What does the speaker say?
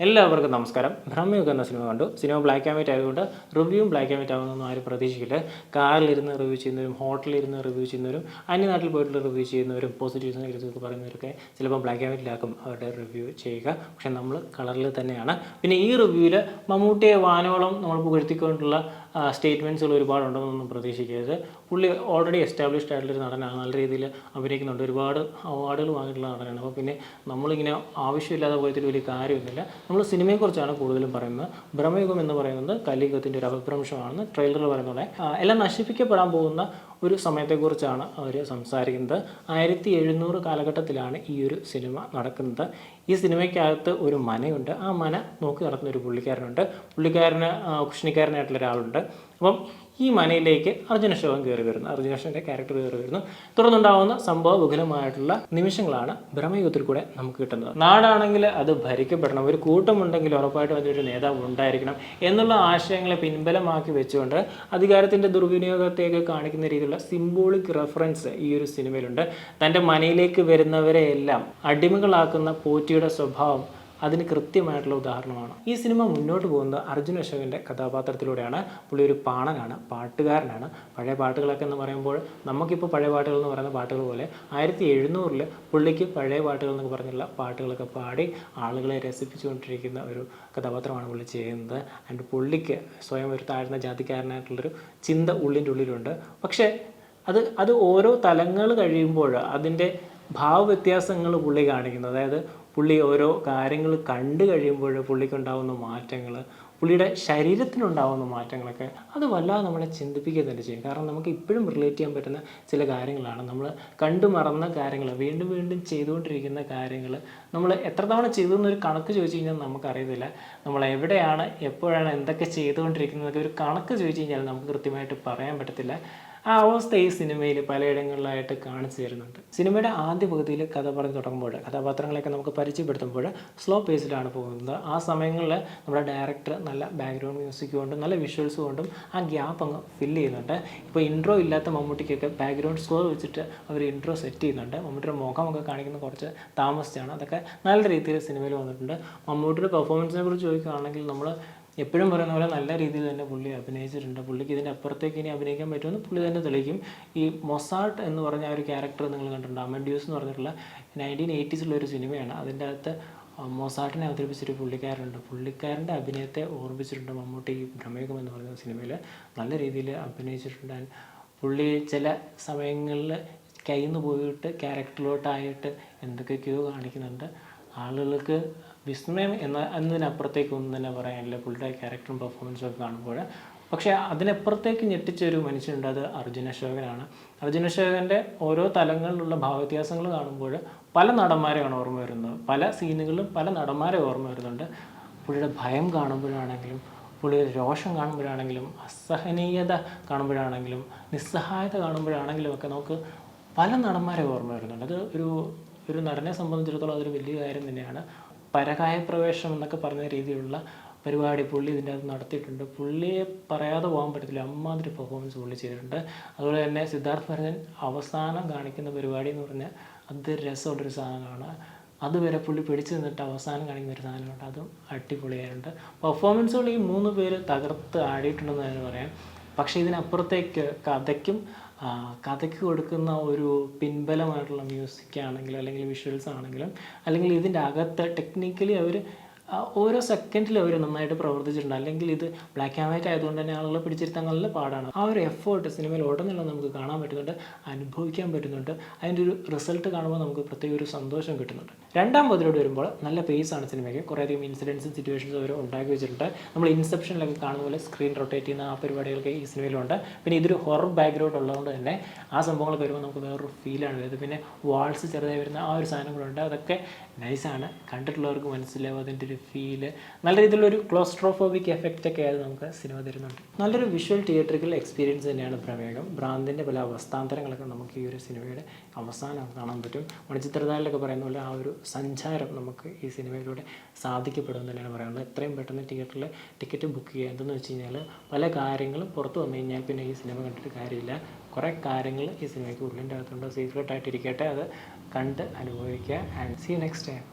എല്ലാവർക്കും നമസ്കാരം. ഭ്രമയുഗം എന്ന സിനിമ കണ്ടു. സിനിമ ബ്ലാക്ക് ആൻഡ് വൈറ്റ് ആയതുകൊണ്ട് റിവ്യൂവും ബ്ലാക്ക് ആൻഡ് വൈറ്റ് ആകുമെന്നൊന്നും ആരും പ്രതീക്ഷിക്കില്ല. കാറിലിരുന്ന് റിവ്യൂ ചെയ്യുന്നവരും ഹോട്ടലിലിരുന്ന് റിവ്യൂ ചെയ്യുന്നവരും അന്യനാട്ടിൽ പോയിട്ടുള്ള റിവ്യൂ ചെയ്യുന്നവരും പോസിറ്റീവ്സ് നെഗറ്റീവ്സ് പറയുന്നവരൊക്കെ ചിലപ്പോൾ ബ്ലാക്ക് ആൻഡ് വൈറ്റിലാക്കും അവരുടെ റിവ്യൂ ചെയ്യുക. പക്ഷേ നമ്മൾ കളറിൽ തന്നെയാണ്. പിന്നെ ഈ റിവ്യൂവിൽ മമ്മൂട്ടിയെ വാനോളം നമ്മൾ പുകഴ്ത്തിക്കൊണ്ടുള്ള സ്റ്റേറ്റ്മെൻറ്റ്സുകൾ ഒരുപാടുണ്ടെന്നൊന്നും പ്രതീക്ഷിക്കരുത്. പുള്ളി ഓൾറെഡി എസ്റ്റാബ്ലിഷ്ഡ് ആയിട്ടുള്ളൊരു നടനാണ്. നല്ല രീതിയിൽ അഭിനയിക്കുന്നുണ്ട്. ഒരുപാട് അവാർഡുകൾ വാങ്ങിയിട്ടുള്ള നടനാണ്. അപ്പോൾ പിന്നെ നമ്മളിങ്ങനെ ആവശ്യമില്ലാതെ പോയതിൽ വലിയ കാര്യമൊന്നുമില്ല. നമ്മൾ സിനിമയെക്കുറിച്ചാണ് കൂടുതലും പറയുന്നത്. ഭ്രമയുഗം എന്ന് പറയുന്നത് കലിയുഗത്തിൻ്റെ ഒരു അപഭ്രംശമാണെന്ന് ട്രെയിലറിൽ പറയുന്നത്. എല്ലാം നശിപ്പിക്കപ്പെടാൻ പോകുന്ന ഒരു സമയത്തെക്കുറിച്ചാണ് അവർ സംസാരിക്കുന്നത്. 1700 കാലഘട്ടത്തിലാണ് ഈ ഒരു സിനിമ നടക്കുന്നത്. ഈ സിനിമയ്ക്കകത്ത് ഒരു മനയുണ്ട്. ആ മന നോക്കി നടത്തുന്ന ഒരു പുള്ളിക്കാരനുണ്ട്. പുള്ളിക്കാരന് കൃഷ്ണിക്കാരനായിട്ടുള്ള ഒരാളുണ്ട്. അപ്പം ഈ മനയിലേക്ക് അർജുന അശോകൻ കയറി വരുന്നു. അർജുന അശോകൻ്റെ ക്യാരക്ടർ കയറി വരുന്നു. തുടർന്നുണ്ടാവുന്ന സംഭവ വിപുലമായിട്ടുള്ള നിമിഷങ്ങളാണ് ഭ്രമയുഗത്തിൽ കൂടെ നമുക്ക് കിട്ടുന്നത്. നാടാണെങ്കിൽ അത് ഭരിക്കപ്പെടണം, ഒരു കൂട്ടമുണ്ടെങ്കിൽ ഉറപ്പായിട്ടും അതിലൊരു നേതാവ് ഉണ്ടായിരിക്കണം എന്നുള്ള ആശയങ്ങളെ പിൻബലമാക്കി വെച്ചുകൊണ്ട് അധികാരത്തിൻ്റെ ദുർവിനിയോഗത്തേക്ക് കാണിക്കുന്ന രീതിയിലുള്ള സിംബോളിക് റെഫറൻസ് ഈ ഒരു സിനിമയിലുണ്ട്. തൻ്റെ മനയിലേക്ക് വരുന്നവരെ എല്ലാം അടിമകളാക്കുന്ന പോറ്റിയുടെ സ്വഭാവം അതിന് കൃത്യമായിട്ടുള്ള ഉദാഹരണമാണ്. ഈ സിനിമ മുന്നോട്ട് പോകുന്നത് അർജുന അശോകൻ്റെ കഥാപാത്രത്തിലൂടെയാണ്. പുള്ളി ഒരു പാണനാണ്, പാട്ടുകാരനാണ്. പഴയ പാട്ടുകളൊക്കെ എന്ന് പറയുമ്പോൾ നമുക്കിപ്പോൾ പഴയ പാട്ടുകൾ എന്ന് പറയുന്ന പാട്ടുകൾ പോലെ 1700 പുള്ളിക്ക് പഴയ പാട്ടുകൾ എന്നൊക്കെ പറഞ്ഞുള്ള പാട്ടുകളൊക്കെ പാടി ആളുകളെ രസിപ്പിച്ചുകൊണ്ടിരിക്കുന്ന ഒരു കഥാപാത്രമാണ് പുള്ളി ചെയ്യുന്നത്. ആൻഡ് പുള്ളിക്ക് സ്വയം ഒരു താഴ്ന്ന ജാതിക്കാരനായിട്ടുള്ളൊരു ചിന്ത ഉള്ളിൻ്റെ ഉള്ളിലുണ്ട്. പക്ഷേ അത് ഓരോ തലങ്ങൾ കഴിയുമ്പോൾ അതിൻ്റെ ഭാവവ്യത്യാസങ്ങൾ പുള്ളി കാണിക്കുന്നത്, അതായത് പുള്ളി ഓരോ കാര്യങ്ങൾ കണ്ടു കഴിയുമ്പോൾ പുള്ളിക്കുണ്ടാകുന്ന മാറ്റങ്ങൾ, പുള്ളിയുടെ ശരീരത്തിനുണ്ടാകുന്ന മാറ്റങ്ങളൊക്കെ അത് വല്ലാതെ നമ്മളെ ചിന്തിപ്പിക്കുക തന്നെ ചെയ്യും. കാരണം നമുക്ക് ഇപ്പോഴും റിലേറ്റ് ചെയ്യാൻ പറ്റുന്ന ചില കാര്യങ്ങളാണ്. നമ്മൾ കണ്ടു മറന്ന കാര്യങ്ങൾ, വീണ്ടും വീണ്ടും ചെയ്തുകൊണ്ടിരിക്കുന്ന കാര്യങ്ങൾ നമ്മൾ എത്ര തവണ ചെയ്തെന്നൊരു കണക്ക് ചോദിച്ചു കഴിഞ്ഞാൽ നമുക്കറിയത്തില്ല. നമ്മൾ എവിടെയാണ്, എപ്പോഴാണ്, എന്തൊക്കെ ചെയ്തുകൊണ്ടിരിക്കുന്നതൊക്കെ ഒരു കണക്ക് ചോദിച്ചു കഴിഞ്ഞാൽ നമുക്ക് കൃത്യമായിട്ട് പറയാൻ പറ്റത്തില്ല. ആ അവസ്ഥ ഈ സിനിമയിൽ പലയിടങ്ങളിലായിട്ട് കാണിച്ചു തരുന്നുണ്ട്. സിനിമയുടെ ആദ്യ പകുതിയിൽ കഥ പറഞ്ഞ് തുടങ്ങുമ്പോൾ കഥാപാത്രങ്ങളെയൊക്കെ നമുക്ക് പരിചയപ്പെടുത്തുമ്പോൾ സ്ലോ പേസിലാണ് പോകുന്നത്. ആ സമയങ്ങളിൽ നമ്മുടെ ഡയറക്ടർ നല്ല ബാക്ക്ഗ്രൗണ്ട് മ്യൂസിക് കൊണ്ടും നല്ല വിഷ്വൽസ് കൊണ്ടും ആ ഗ്യാപ്പ് അങ്ങ് ഫില്ല് ചെയ്യുന്നുണ്ട്. ഇപ്പോൾ ഇൻട്രോ ഇല്ലാത്ത മമ്മൂട്ടിക്കൊക്കെ ബാക്ക്ഗ്രൗണ്ട് സ്കോർ വെച്ചിട്ട് അവർ ഇൻട്രോ സെറ്റ് ചെയ്യുന്നുണ്ട്. മമ്മൂട്ടിയുടെ മുഖമൊക്കെ കാണിക്കുന്ന കുറച്ച് താമസിച്ചാണ്. അതൊക്കെ നല്ല രീതിയിൽ സിനിമയിൽ വന്നിട്ടുണ്ട്. മമ്മൂട്ടിയുടെ പെർഫോമൻസിനെ കുറിച്ച് ചോദിക്കുകയാണെങ്കിൽ നമ്മൾ എപ്പോഴും പറയുന്ന പോലെ നല്ല രീതിയിൽ തന്നെ പുള്ളി അഭിനയിച്ചിട്ടുണ്ട്. പുള്ളിക്ക് ഇതിൻ്റെ അപ്പുറത്തേക്ക് ഇനി അഭിനയിക്കാൻ പറ്റുമെന്ന് പുള്ളി തന്നെ തെളിയിക്കും. ഈ മൊസാർട്ട് എന്ന് പറഞ്ഞ ആ ഒരു ക്യാരക്ടർ നിങ്ങൾ കണ്ടിട്ടുണ്ട്. അമഡ്യൂസ് എന്ന് പറഞ്ഞിട്ടുള്ള 1980s ഒരു സിനിമയാണ്. അതിൻ്റെ അകത്ത് മൊസാർട്ടിനെ അവതരിപ്പിച്ചൊരു പുള്ളിക്കാരനുണ്ട്. പുള്ളിക്കാരൻ്റെ അഭിനയത്തെ ഓർമ്മിച്ചിട്ടുണ്ട് മമ്മൂട്ടി ഈ ഭ്രമയുഗം എന്ന് പറയുന്ന സിനിമയിൽ നല്ല രീതിയിൽ അഭിനയിച്ചിട്ടുണ്ട്. പുള്ളി ചില സമയങ്ങളിൽ കയ്യിൽ നിന്ന് പോയിട്ട് ക്യാരക്ടറിലോട്ടായിട്ട് എന്തൊക്കെയൊക്കെയോ കാണിക്കുന്നുണ്ട്. ആളുകൾക്ക് വിസ്മയം എന്നതിനപ്പുറത്തേക്കൊന്നും തന്നെ പറയാനില്ല പുള്ളിയുടെ ക്യാരക്ടറും പെർഫോമൻസും ഒക്കെ കാണുമ്പോൾ. പക്ഷേ അതിനപ്പുറത്തേക്ക് ഞെട്ടിച്ചൊരു മനുഷ്യനുണ്ട്, അത് അർജുന അശോകനാണ്. അർജുന അശോകൻ്റെ ഓരോ തലങ്ങളിലുള്ള ഭാവവ്യത്യാസങ്ങൾ കാണുമ്പോൾ പല നടന്മാരെയാണ് ഓർമ്മ വരുന്നത്. പല സീനുകളിലും പല നടന്മാരെ ഓർമ്മ വരുന്നുണ്ട്. പുള്ളിയുടെ ഭയം കാണുമ്പോഴാണെങ്കിലും, പുള്ളിയുടെ രോഷം കാണുമ്പോഴാണെങ്കിലും, അസഹനീയത കാണുമ്പോഴാണെങ്കിലും, നിസ്സഹായത കാണുമ്പോഴാണെങ്കിലും ഒക്കെ നമുക്ക് പല നടന്മാരെ ഓർമ്മ വരുന്നുണ്ട്. അത് ഒരു നടനെ സംബന്ധിച്ചിടത്തോളം അതൊരു വലിയ കാര്യം തന്നെയാണ്. പരകായ പ്രവേശം എന്നൊക്കെ പറഞ്ഞ രീതിയിലുള്ള പരിപാടി പുള്ളി ഇതിൻ്റെ അകത്ത് നടത്തിയിട്ടുണ്ട്. പുള്ളിയെ പറയാതെ പോകാൻ പറ്റത്തില്ല, അമ്മാതിരി പെർഫോമൻസ് പുള്ളി ചെയ്തിട്ടുണ്ട്. അതുപോലെ തന്നെ സിദ്ധാർത്ഥ് ഭരതൻ അവസാനം കാണിക്കുന്ന പരിപാടി എന്ന് പറഞ്ഞാൽ അത് രസമുള്ളൊരു സാധനമാണ്. അതുവരെ പുള്ളി പിടിച്ചു നിന്നിട്ട് അവസാനം കാണിക്കുന്ന ഒരു സാധനമുണ്ട്, അതും അടിപൊളിയായിട്ടുണ്ട്. പെർഫോമൻസുകൾ ഈ 3 പേര് തകർത്ത് ആടിയിട്ടുണ്ടെന്ന് തന്നെ പറയാം. പക്ഷേ ഇതിനപ്പുറത്തേക്ക് കഥയ്ക്ക് കൊടുക്കുന്ന ഒരു പിൻബലമായിട്ടുള്ള മ്യൂസിക് ആണെങ്കിലും അല്ലെങ്കിൽ വിഷ്വൽസ് ആണെങ്കിലും അല്ലെങ്കിൽ ഇതിൻ്റെ അകത്ത് ടെക്നിക്കലി അവർ ഓരോ സെക്കൻഡിൽ അവർ നന്നായിട്ട് പ്രവർത്തിച്ചിട്ടുണ്ട്. അല്ലെങ്കിൽ ഇത് ബ്ലാക്ക് ആൻഡ് വൈറ്റ് ആയതുകൊണ്ട് തന്നെ ആളുകളെ പിടിച്ചിരുത്താൻ നല്ല പാടാണ്. ആ ഒരു എഫേർട്ട് സിനിമയിൽ ഉടനീളം നമുക്ക് കാണാൻ പറ്റുന്നുണ്ട്, അനുഭവിക്കാൻ പറ്റുന്നുണ്ട്. അതിൻ്റെ ഒരു റിസൾട്ട് കാണുമ്പോൾ നമുക്ക് പ്രത്യേക ഒരു സന്തോഷം കിട്ടുന്നുണ്ട്. രണ്ടാം പകുതിയിലോട്ട് വരുമ്പോൾ നല്ല പേസാണ് സിനിമയ്ക്ക്. കുറേയധികം ഇൻസിഡൻസും സിറ്റുവേഷൻസും അവർ ഉണ്ടാക്കി വെച്ചിട്ടുണ്ട്. നമ്മൾ ഇൻസെപ്ഷനിലൊക്കെ കാണുന്ന പോലെ സ്ക്രീൻ റൊട്ടേറ്റ് ചെയ്യുന്ന ആ പരിപാടികളൊക്കെ ഈ സിനിമയിലുണ്ട്. പിന്നെ ഇതൊരു ഹൊറർ ബാക്ക്ഗ്രൗണ്ട് ഉള്ളതുകൊണ്ട് തന്നെ ആ സംഭവങ്ങളൊക്കെ വരുമ്പോൾ നമുക്ക് വേറൊരു ഫീലാണ് വരുന്നത്. പിന്നെ വാൾസ് ചെറുതായി വരുന്ന ആ ഒരു സാധനങ്ങളുണ്ട്. അതൊക്കെ നൈസാണ്, കണ്ടിട്ടുള്ളവർക്ക് മനസ്സിലാവും അതിൻ്റെ ഒരു ഫീല്. നല്ല രീതിയിലുള്ളൊരു ക്ലോസ്ട്രോഫോബിക് എഫക്റ്റൊക്കെ അത് നമുക്ക് സിനിമ തരുന്നുണ്ട്. നല്ലൊരു വിഷ്വൽ തിയേറ്ററിക്കൽ എക്സ്പീരിയൻസ് തന്നെയാണ് ഭ്രമയുഗം. ഭ്രാന്തിൻ്റെ പല അവസ്ഥാന്തരങ്ങളൊക്കെ നമുക്ക് ഈ ഒരു സിനിമയുടെ അവസാനം കാണാൻ പറ്റും. മണിച്ചിത്രത്താഴിലൊക്കെ പറയുന്ന പോലെ ആ ഒരു സഞ്ചാരം നമുക്ക് ഈ സിനിമയിലൂടെ സാധിക്കപ്പെടും തന്നെയാണ് പറയുന്നത്. എത്രയും പെട്ടെന്ന് തിയേറ്ററിൽ ടിക്കറ്റ് ബുക്ക് ചെയ്യുക. എന്തെന്ന് വെച്ച് കഴിഞ്ഞാൽ പല കാര്യങ്ങളും പുറത്ത് വന്നു കഴിഞ്ഞാൽ പിന്നെ ഈ സിനിമ കണ്ടിട്ട് കാര്യമില്ല. കുറേ കാര്യങ്ങൾ ഈ സിനിമയ്ക്ക് ഉള്ളിൻ്റെ അകത്തുണ്ട്. സീക്രട്ടായിട്ടിരിക്കട്ടെ, അത് കണ്ട് അനുഭവിക്കുക. And see you next time.